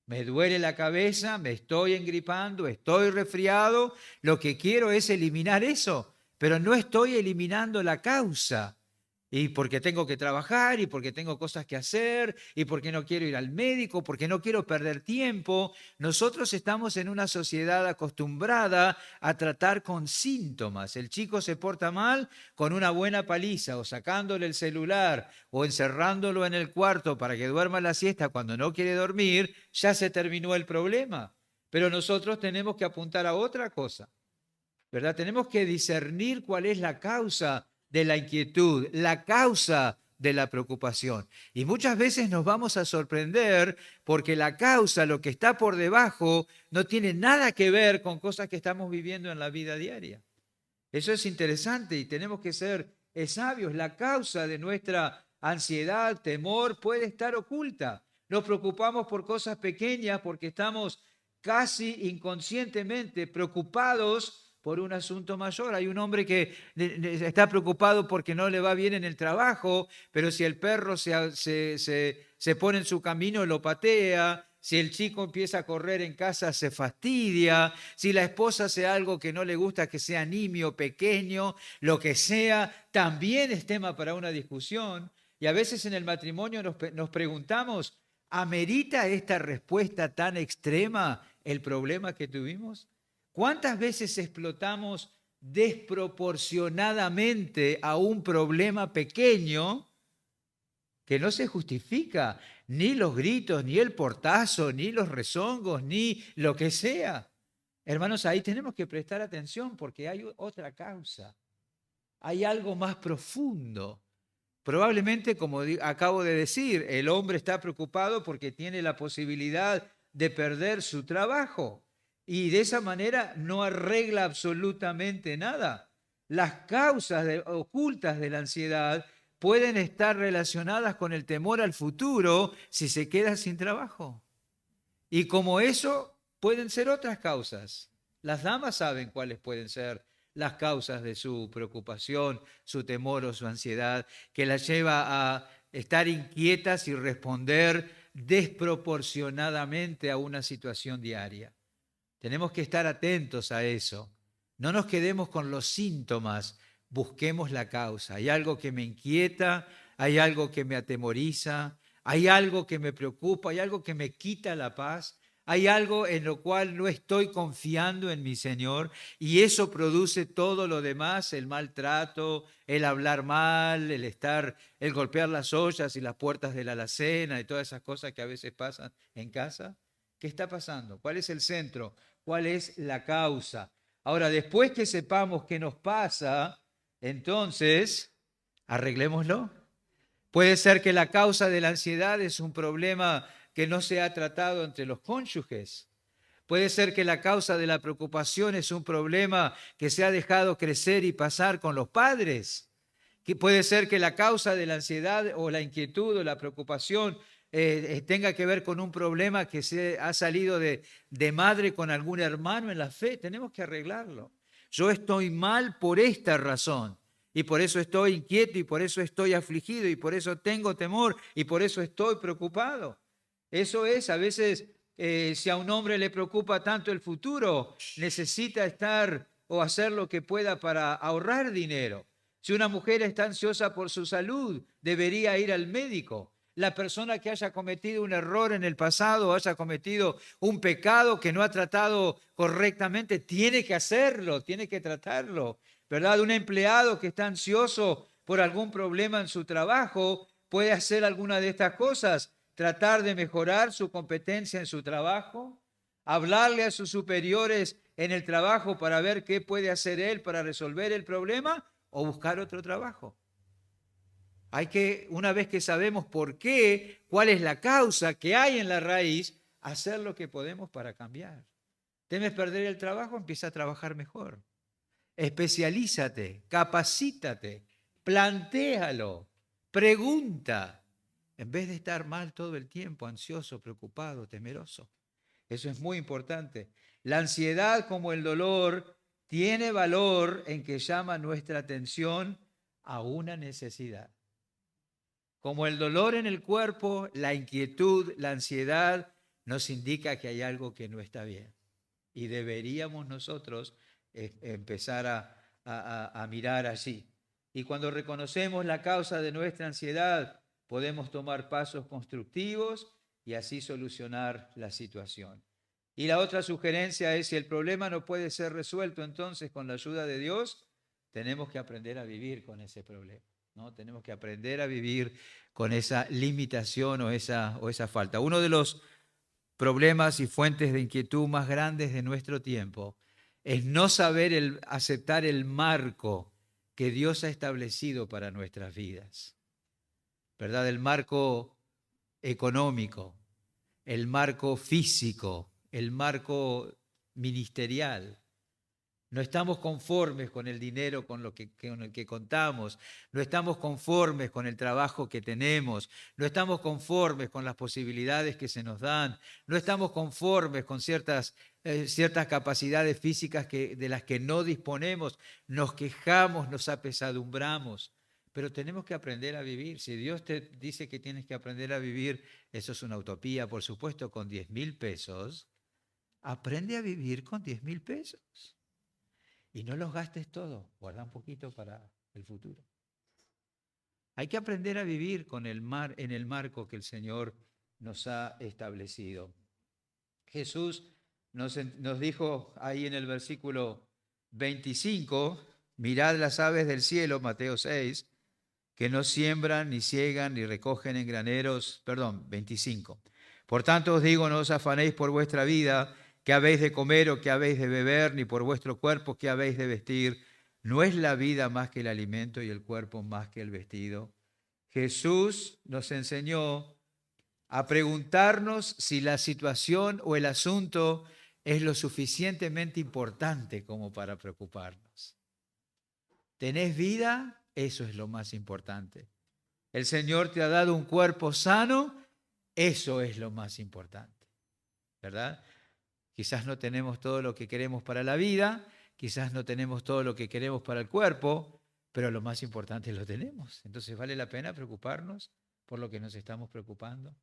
Me duele la cabeza, me estoy engripando, estoy resfriado. Lo que quiero es eliminar eso, pero no estoy eliminando la causa. Y porque tengo que trabajar, y porque tengo cosas que hacer, y porque no quiero ir al médico, porque no quiero perder tiempo. Nosotros estamos en una sociedad acostumbrada a tratar con síntomas. El chico se porta mal con una buena paliza, o sacándole el celular, o encerrándolo en el cuarto para que duerma la siesta cuando no quiere dormir, ya se terminó el problema. Pero nosotros tenemos que apuntar a otra cosa, ¿verdad? Tenemos que discernir cuál es la causa de la inquietud, la causa de la preocupación. Y muchas veces nos vamos a sorprender porque la causa, lo que está por debajo, no tiene nada que ver con cosas que estamos viviendo en la vida diaria. Eso es interesante y tenemos que ser sabios. La causa de nuestra ansiedad, temor, puede estar oculta. Nos preocupamos por cosas pequeñas porque estamos casi inconscientemente preocupados por un asunto mayor. Hay un hombre que está preocupado porque no le va bien en el trabajo, pero si el perro se pone en su camino, lo patea, si el chico empieza a correr en casa se fastidia, si la esposa hace algo que no le gusta, que sea nimio, pequeño, lo que sea, también es tema para una discusión. Y a veces en el matrimonio nos preguntamos, ¿amerita esta respuesta tan extrema el problema que tuvimos? ¿Cuántas veces explotamos desproporcionadamente a un problema pequeño que no se justifica ni los gritos, ni el portazo, ni los rezongos, ni lo que sea? Hermanos, ahí tenemos que prestar atención porque hay otra causa, hay algo más profundo. Probablemente, como acabo de decir, el hombre está preocupado porque tiene la posibilidad de perder su trabajo y de esa manera no arregla absolutamente nada. Las causas ocultas de la ansiedad pueden estar relacionadas con el temor al futuro si se queda sin trabajo. Y como eso, pueden ser otras causas. Las damas saben cuáles pueden ser las causas de su preocupación, su temor o su ansiedad, que las lleva a estar inquietas y responder desproporcionadamente a una situación diaria. Tenemos que estar atentos a eso. No nos quedemos con los síntomas, busquemos la causa. Hay algo que me inquieta, hay algo que me atemoriza, hay algo que me preocupa, hay algo que me quita la paz. Hay algo en lo cual no estoy confiando en mi Señor y eso produce todo lo demás, el maltrato, el hablar mal, el golpear las ollas y las puertas de la alacena y todas esas cosas que a veces pasan en casa. ¿Qué está pasando? ¿Cuál es el centro? ¿Cuál es la causa? Ahora, después que sepamos qué nos pasa, entonces, arreglémoslo. Puede ser que la causa de la ansiedad es un problema que no se ha tratado entre los cónyuges. Puede ser que la causa de la preocupación es un problema que se ha dejado crecer y pasar con los padres. Que puede ser que la causa de la ansiedad o la inquietud o la preocupación tenga que ver con un problema que se ha salido de madre con algún hermano en la fe. Tenemos que arreglarlo. Yo estoy mal por esta razón. Y por eso estoy inquieto y por eso estoy afligido y por eso tengo temor y por eso estoy preocupado. Eso es, a veces, si a un hombre le preocupa tanto el futuro, necesita estar o hacer lo que pueda para ahorrar dinero. Si una mujer está ansiosa por su salud, debería ir al médico. La persona que haya cometido un error en el pasado, haya cometido un pecado que no ha tratado correctamente, tiene que hacerlo, tiene que tratarlo, ¿verdad? Un empleado que está ansioso por algún problema en su trabajo puede hacer alguna de estas cosas: tratar de mejorar su competencia en su trabajo, hablarle a sus superiores en el trabajo para ver qué puede hacer él para resolver el problema o buscar otro trabajo. Hay que, una vez que sabemos por qué, cuál es la causa que hay en la raíz, hacer lo que podemos para cambiar. ¿Temes perder el trabajo? Empieza a trabajar mejor. Especialízate, capacítate, plantéalo, pregunta, en vez de estar mal todo el tiempo, ansioso, preocupado, temeroso. Eso es muy importante. La ansiedad, como el dolor, tiene valor en que llama nuestra atención a una necesidad. Como el dolor en el cuerpo, la inquietud, la ansiedad nos indica que hay algo que no está bien. Y deberíamos nosotros empezar a mirar allí. Y cuando reconocemos la causa de nuestra ansiedad, podemos tomar pasos constructivos y así solucionar la situación. Y la otra sugerencia es, si el problema no puede ser resuelto entonces con la ayuda de Dios, tenemos que aprender a vivir con ese problema, ¿no? Tenemos que aprender a vivir con esa limitación o esa falta. Uno de los problemas y fuentes de inquietud más grandes de nuestro tiempo es no saber aceptar el marco que Dios ha establecido para nuestras vidas, ¿verdad? El marco económico, el marco físico, el marco ministerial. No estamos conformes con el dinero con el que contamos, no estamos conformes con el trabajo que tenemos, no estamos conformes con las posibilidades que se nos dan, no estamos conformes con ciertas capacidades físicas de las que no disponemos, nos quejamos, nos apesadumbramos. pero tenemos que aprender a vivir. Si Dios te dice que tienes que aprender a vivir, eso es una utopía, por supuesto, con 10.000 pesos, aprende a vivir con 10.000 pesos. Y no los gastes todos, guarda un poquito para el futuro. Hay que aprender a vivir con en el marco que el Señor nos ha establecido. Jesús nos dijo ahí en el versículo 25, mirad las aves del cielo, Mateo 6, que no siembran, ni ciegan, ni recogen en graneros, 25. Por tanto os digo, no os afanéis por vuestra vida, qué habéis de comer o qué habéis de beber, ni por vuestro cuerpo, qué habéis de vestir. ¿No es la vida más que el alimento y el cuerpo más que el vestido? Jesús nos enseñó a preguntarnos si la situación o el asunto es lo suficientemente importante como para preocuparnos. ¿Tenés vida? Eso es lo más importante. El Señor te ha dado un cuerpo sano, eso es lo más importante, ¿verdad? Quizás no tenemos todo lo que queremos para la vida, quizás no tenemos todo lo que queremos para el cuerpo, pero lo más importante lo tenemos. Entonces vale la pena preocuparnos por lo que nos estamos preocupando.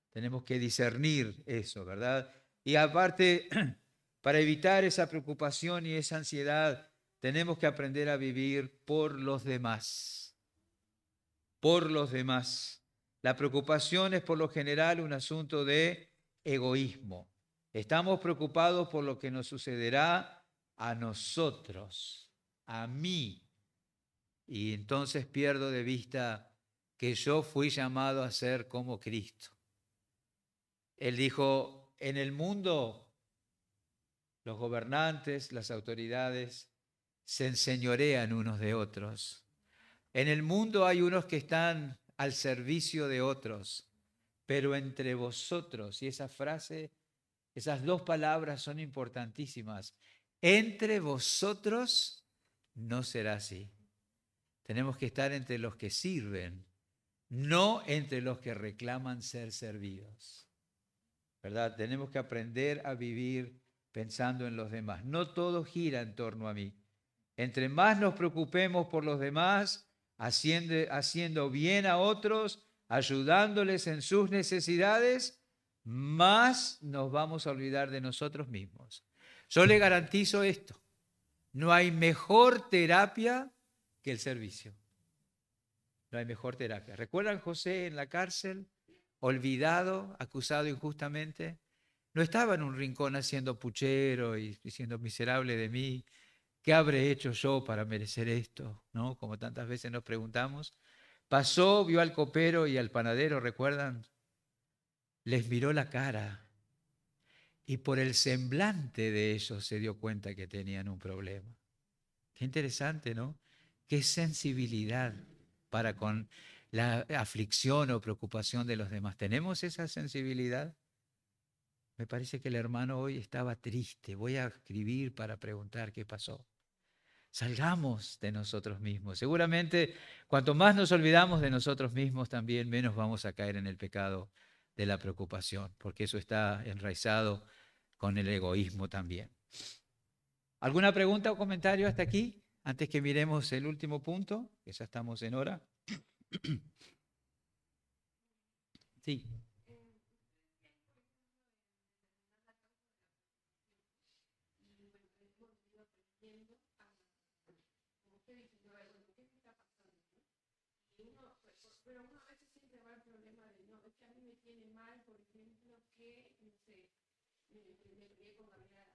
Tenemos que discernir eso, ¿verdad? Y aparte, para evitar esa preocupación y esa ansiedad, tenemos que aprender a vivir por los demás. Por los demás. La preocupación es por lo general un asunto de egoísmo. Estamos preocupados por lo que nos sucederá a nosotros, a mí. Y entonces pierdo de vista que yo fui llamado a ser como Cristo. Él dijo, en el mundo los gobernantes, las autoridades se enseñorean unos de otros. En el mundo hay unos que están al servicio de otros, pero entre vosotros, y esa frase, esas dos palabras son importantísimas, entre vosotros no será así. Tenemos que estar entre los que sirven, no entre los que reclaman ser servidos. ¿Verdad? Tenemos que aprender a vivir pensando en los demás. No todo gira en torno a mí. Entre más nos preocupemos por los demás, haciendo bien a otros, ayudándoles en sus necesidades, más nos vamos a olvidar de nosotros mismos. Yo le garantizo esto, no hay mejor terapia que el servicio. No hay mejor terapia. ¿Recuerdan José en la cárcel, olvidado, acusado injustamente? No estaba en un rincón haciendo puchero y diciendo miserable de mí. ¿Qué habré hecho yo para merecer esto? ¿No? Como tantas veces nos preguntamos. Pasó, vio al copero y al panadero, ¿recuerdan? Les miró la cara y por el semblante de ellos se dio cuenta que tenían un problema. Qué interesante, ¿no? Qué sensibilidad para con la aflicción o preocupación de los demás. ¿Tenemos esa sensibilidad? Me parece que el hermano hoy estaba triste. Voy a escribir para preguntar qué pasó. Salgamos de nosotros mismos. Seguramente, cuanto más nos olvidamos de nosotros mismos, también menos vamos a caer en el pecado de la preocupación, porque eso está enraizado con el egoísmo también. ¿Alguna pregunta o comentario hasta aquí? Antes que miremos el último punto, que ya estamos en hora. Sí. Pero uno a veces siempre va el problema de, no, es que a mí me tiene mal, por ejemplo, que, no sé, me peleé con Gabriela.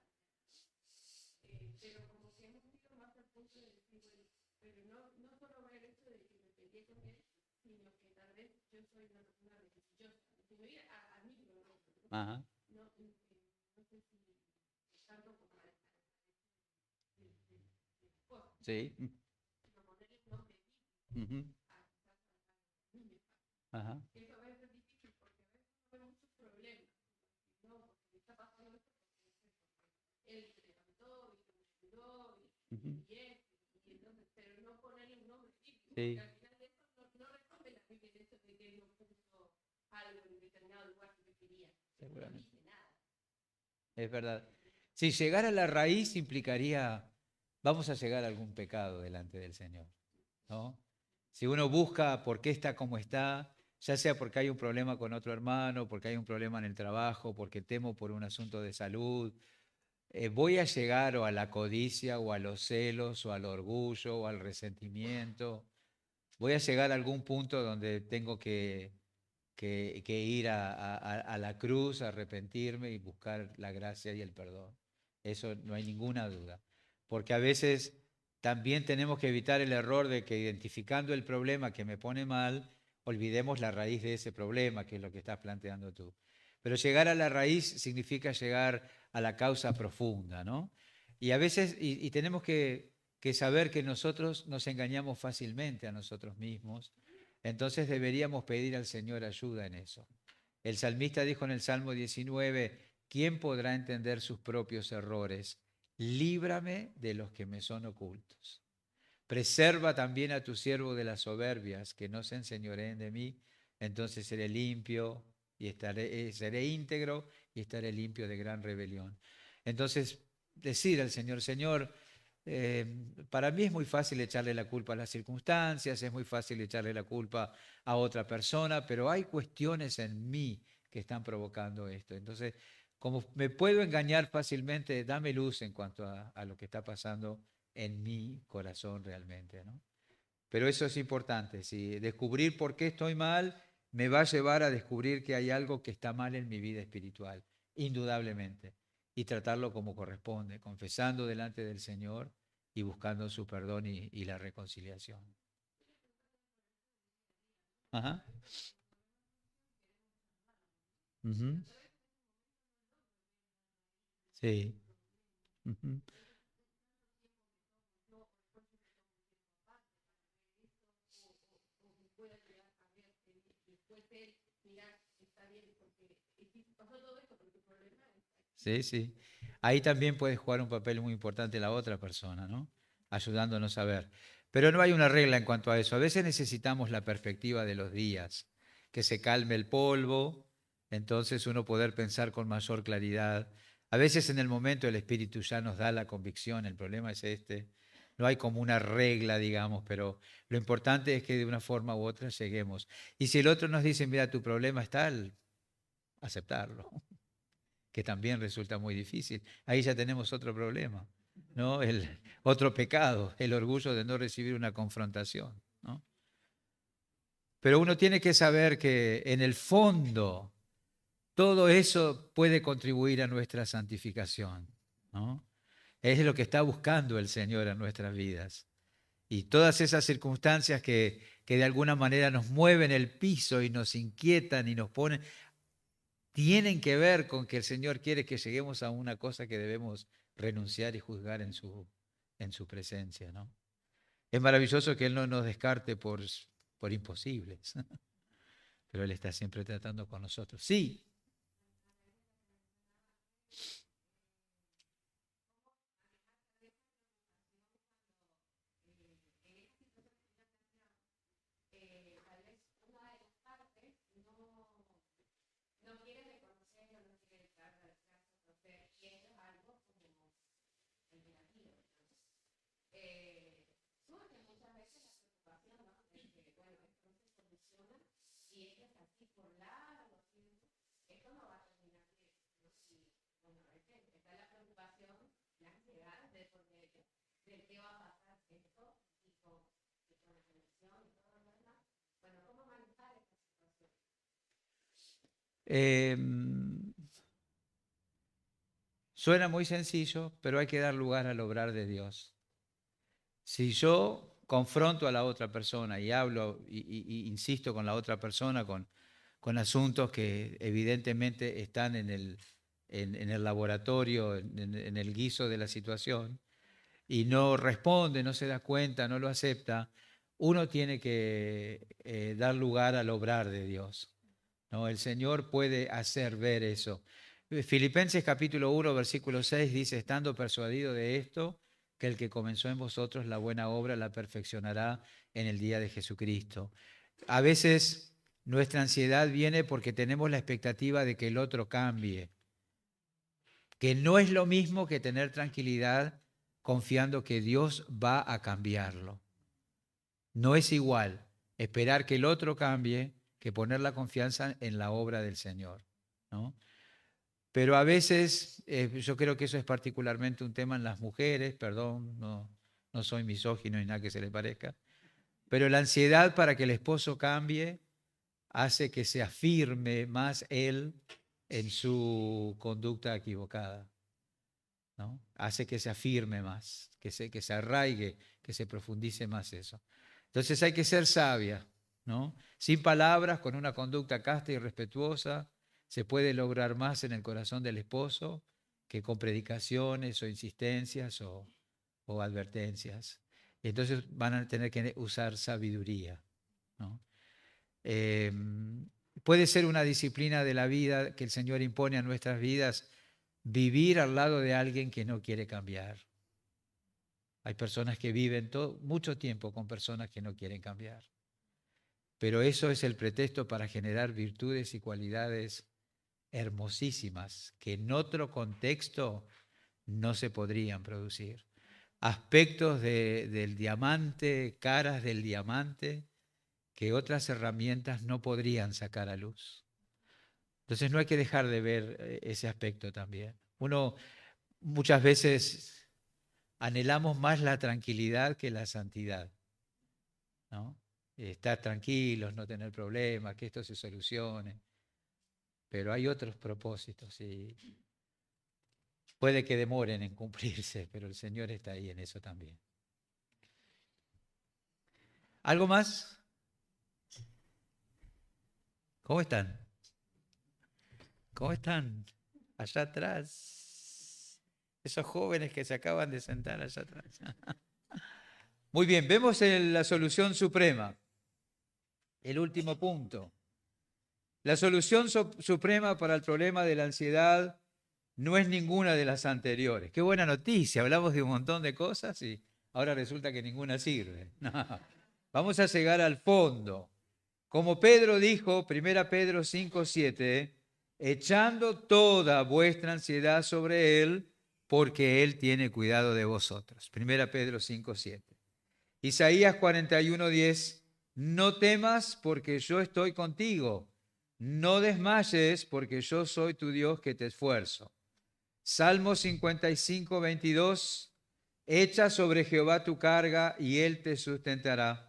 Pero como que hemos ido más al punto de decir, bueno, pero no solo ver el hecho de que me peleé con él, sino que tal vez yo soy una persona religiosa. Si me voy a mí, Ajá. no sé si tanto como Sí. sino ponerle un nombre Ujú. a mí. Ajá. Eso a veces es difícil porque a veces hay muchos problemas. No, porque me está pasando esto porque él se levantó y se me ayudó Ujú. y entonces, pero no ponerle un nombre físico, Sí. porque al final de eso no responde la Biblia el hecho de que él no puso algo en determinado lugar que yo quería. No dice nada. Es verdad. Si llegar a la raíz implicaría, vamos a llegar a algún pecado delante del Señor, ¿no? Si uno busca por qué está como está, ya sea porque hay un problema con otro hermano, porque hay un problema en el trabajo, porque temo por un asunto de salud, voy a llegar o a la codicia o a los celos o al orgullo o al resentimiento. Voy a llegar a algún punto donde tengo que ir a la cruz, arrepentirme y buscar la gracia y el perdón. Eso no hay ninguna duda. Porque a veces también tenemos que evitar el error de que identificando el problema que me pone mal, olvidemos la raíz de ese problema, que es lo que estás planteando tú. Pero llegar a la raíz significa llegar a la causa profunda, ¿no? Y a veces, y tenemos que saber que nosotros nos engañamos fácilmente a nosotros mismos, entonces deberíamos pedir al Señor ayuda en eso. El salmista dijo en el Salmo 19, ¿quién podrá entender sus propios errores? Líbrame de los que me son ocultos. Preserva también a tu siervo de las soberbias, que no se enseñoreen de mí, entonces seré limpio y seré íntegro y estaré limpio de gran rebelión. Entonces, decir al Señor, Señor, para mí es muy fácil echarle la culpa a las circunstancias, es muy fácil echarle la culpa a otra persona, pero hay cuestiones en mí que están provocando esto. Entonces, como me puedo engañar fácilmente, dame luz en cuanto a lo que está pasando en mi corazón realmente, ¿no? Pero eso es importante, si descubrir por qué estoy mal me va a llevar a descubrir que hay algo que está mal en mi vida espiritual, indudablemente, y tratarlo como corresponde, confesando delante del Señor y buscando su perdón y la reconciliación. Ajá. Ujú. Sí. Ujú. Pueda llegar a ver después de él, mirar, está bien, porque pasó todo esto, porque tu problema es Sí, sí. Ahí también puede jugar un papel muy importante la otra persona, ¿no? Ayudándonos a ver. Pero no hay una regla en cuanto a eso. A veces necesitamos la perspectiva de los días, que se calme el polvo, entonces uno poder pensar con mayor claridad. A veces en el momento el Espíritu ya nos da la convicción, el problema es este. No hay como una regla, digamos, pero lo importante es que de una forma u otra lleguemos. Y si el otro nos dice, mira, tu problema es tal, aceptarlo, que también resulta muy difícil. Ahí ya tenemos otro problema, ¿no? Otro pecado, el orgullo de no recibir una confrontación, ¿no? Pero uno tiene que saber que en el fondo todo eso puede contribuir a nuestra santificación, ¿no? Es lo que está buscando el Señor en nuestras vidas. Y todas esas circunstancias que de alguna manera nos mueven el piso y nos inquietan y nos ponen, tienen que ver con que el Señor quiere que lleguemos a una cosa que debemos renunciar y juzgar en su presencia, ¿no? Es maravilloso que Él no nos descarte por imposibles, pero Él está siempre tratando con nosotros. Sí, tal vez una de las partes no quiere reconocer o no quiere dar reconocer, y eso es algo como el negativo. Surge muchas veces la preocupación, ¿no? De que, bueno, esto no se soluciona y esto es así por largo tiempo, esto no va a terminar bien, ¿no? Y bueno, a veces está la preocupación, la ansiedad de por medio, de qué va a pasar esto y con la conexión y todo lo demás. Bueno, ¿cómo manejar esta situación? eh, suena muy sencillo, pero hay que dar lugar al obrar de Dios. Si yo confronto a la otra persona y hablo y insisto con la otra persona con asuntos que evidentemente están en el laboratorio, en el guiso de la situación, y no responde, no se da cuenta, no lo acepta, uno tiene que dar lugar al obrar de Dios, ¿no? El Señor puede hacer ver eso. Filipenses capítulo 1, versículo 6 dice, estando persuadido de esto, que el que comenzó en vosotros la buena obra la perfeccionará en el día de Jesucristo. A veces nuestra ansiedad viene porque tenemos la expectativa de que el otro cambie, que no es lo mismo que tener tranquilidad confiando que Dios va a cambiarlo. No es igual esperar que el otro cambie que poner la confianza en la obra del Señor, ¿no? Pero a veces, yo creo que eso es particularmente un tema en las mujeres, perdón, no soy misógino ni nada que se le parezca, pero la ansiedad para que el esposo cambie hace que se afirme más él en su conducta equivocada, ¿no? Hace que se afirme más, que se arraigue, que se profundice más eso. Entonces hay que ser sabia, ¿no? Sin palabras, con una conducta casta y respetuosa, se puede lograr más en el corazón del esposo que con predicaciones o insistencias o advertencias. Entonces van a tener que usar sabiduría, ¿no? Eh, Puede ser una disciplina de la vida que el Señor impone a nuestras vidas, vivir al lado de alguien que no quiere cambiar. Hay personas que viven mucho tiempo con personas que no quieren cambiar. Pero eso es el pretexto para generar virtudes y cualidades hermosísimas que en otro contexto no se podrían producir. Aspectos del diamante, caras del diamante, que otras herramientas no podrían sacar a luz. Entonces no hay que dejar de ver ese aspecto también. Uno muchas veces anhelamos más la tranquilidad que la santidad, ¿no? Estar tranquilos, no tener problemas, que esto se solucione. Pero hay otros propósitos y puede que demoren en cumplirse, pero el Señor está ahí en eso también. ¿Algo más? ¿Cómo están? ¿Cómo están? Allá atrás. Esos jóvenes que se acaban de sentar allá atrás. Muy bien, vemos la solución suprema. El último punto. La solución suprema para el problema de la ansiedad no es ninguna de las anteriores. Qué buena noticia, hablamos de un montón de cosas y ahora resulta que ninguna sirve. No. Vamos a llegar al fondo. Como Pedro dijo, 1 Pedro 5:7, echando toda vuestra ansiedad sobre Él, porque Él tiene cuidado de vosotros. 1 Pedro 5:7. Isaías 41:10, no temas porque yo estoy contigo, no desmayes porque yo soy tu Dios que te esfuerzo. Salmo 55:22, echa sobre Jehová tu carga y Él te sustentará.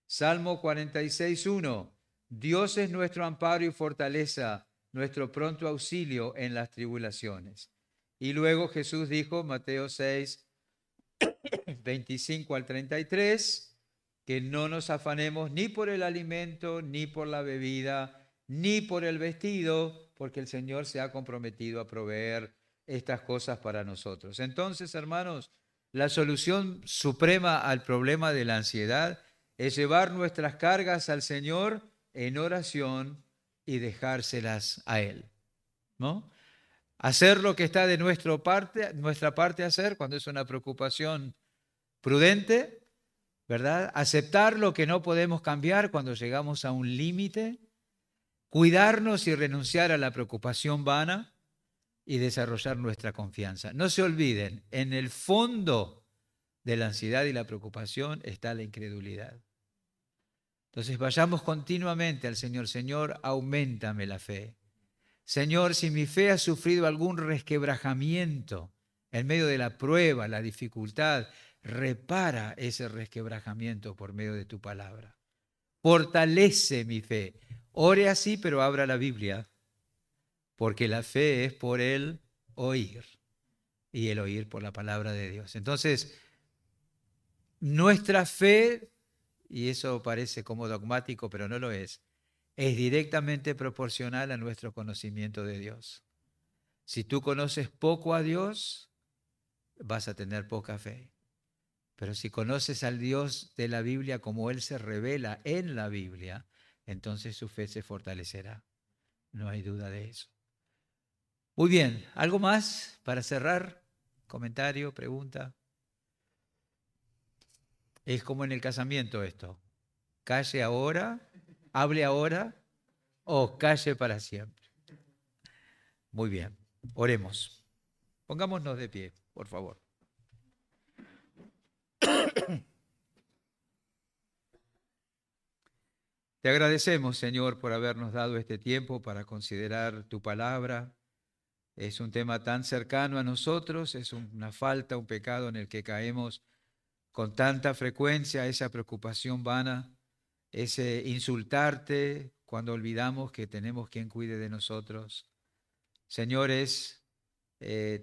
Salmo 46:1, Dios es nuestro amparo y fortaleza, nuestro pronto auxilio en las tribulaciones. Y luego Jesús dijo, Mateo 6, 25 al 33, que no nos afanemos ni por el alimento, ni por la bebida, ni por el vestido, porque el Señor se ha comprometido a proveer estas cosas para nosotros. Entonces, hermanos, la solución suprema al problema de la ansiedad es llevar nuestras cargas al Señor en oración y dejárselas a Él, ¿no? Hacer lo que está de nuestra parte hacer cuando es una preocupación prudente, ¿verdad? Aceptar lo que no podemos cambiar cuando llegamos a un límite, cuidarnos y renunciar a la preocupación vana y desarrollar nuestra confianza. No se olviden, en el fondo de la ansiedad y la preocupación está la incredulidad. Entonces vayamos continuamente al Señor, Señor, auméntame la fe. Señor, si mi fe ha sufrido algún resquebrajamiento en medio de la prueba, la dificultad, repara ese resquebrajamiento por medio de tu palabra. Fortalece mi fe. Ore así, pero abra la Biblia, porque la fe es por el oír y el oír por la palabra de Dios. Entonces, nuestra fe, y eso parece como dogmático, pero no lo es directamente proporcional a nuestro conocimiento de Dios. Si tú conoces poco a Dios, vas a tener poca fe. Pero si conoces al Dios de la Biblia como Él se revela en la Biblia, entonces su fe se fortalecerá. No hay duda de eso. Muy bien, ¿algo más para cerrar? ¿Comentario, pregunta? Es como en el casamiento esto. Calle ahora, hable ahora o calle para siempre. Muy bien, oremos. Pongámonos de pie, por favor. Te agradecemos, Señor, por habernos dado este tiempo para considerar tu palabra. Es un tema tan cercano a nosotros, es una falta, un pecado en el que caemos con tanta frecuencia, esa preocupación vana, ese insultarte cuando olvidamos que tenemos quien cuide de nosotros. Señor, es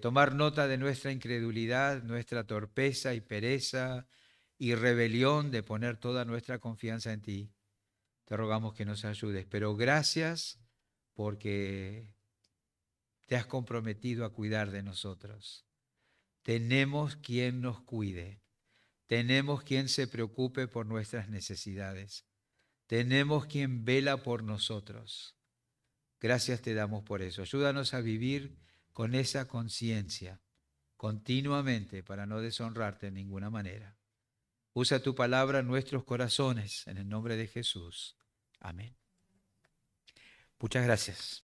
tomar nota de nuestra incredulidad, nuestra torpeza y pereza y rebelión de poner toda nuestra confianza en ti. Te rogamos que nos ayudes, pero gracias porque te has comprometido a cuidar de nosotros. Tenemos quien nos cuide, tenemos quien se preocupe por nuestras necesidades, tenemos quien vela por nosotros. Gracias te damos por eso. Ayúdanos a vivir con esa conciencia continuamente para no deshonrarte en ninguna manera. Usa tu palabra en nuestros corazones, en el nombre de Jesús. Amén. Muchas gracias.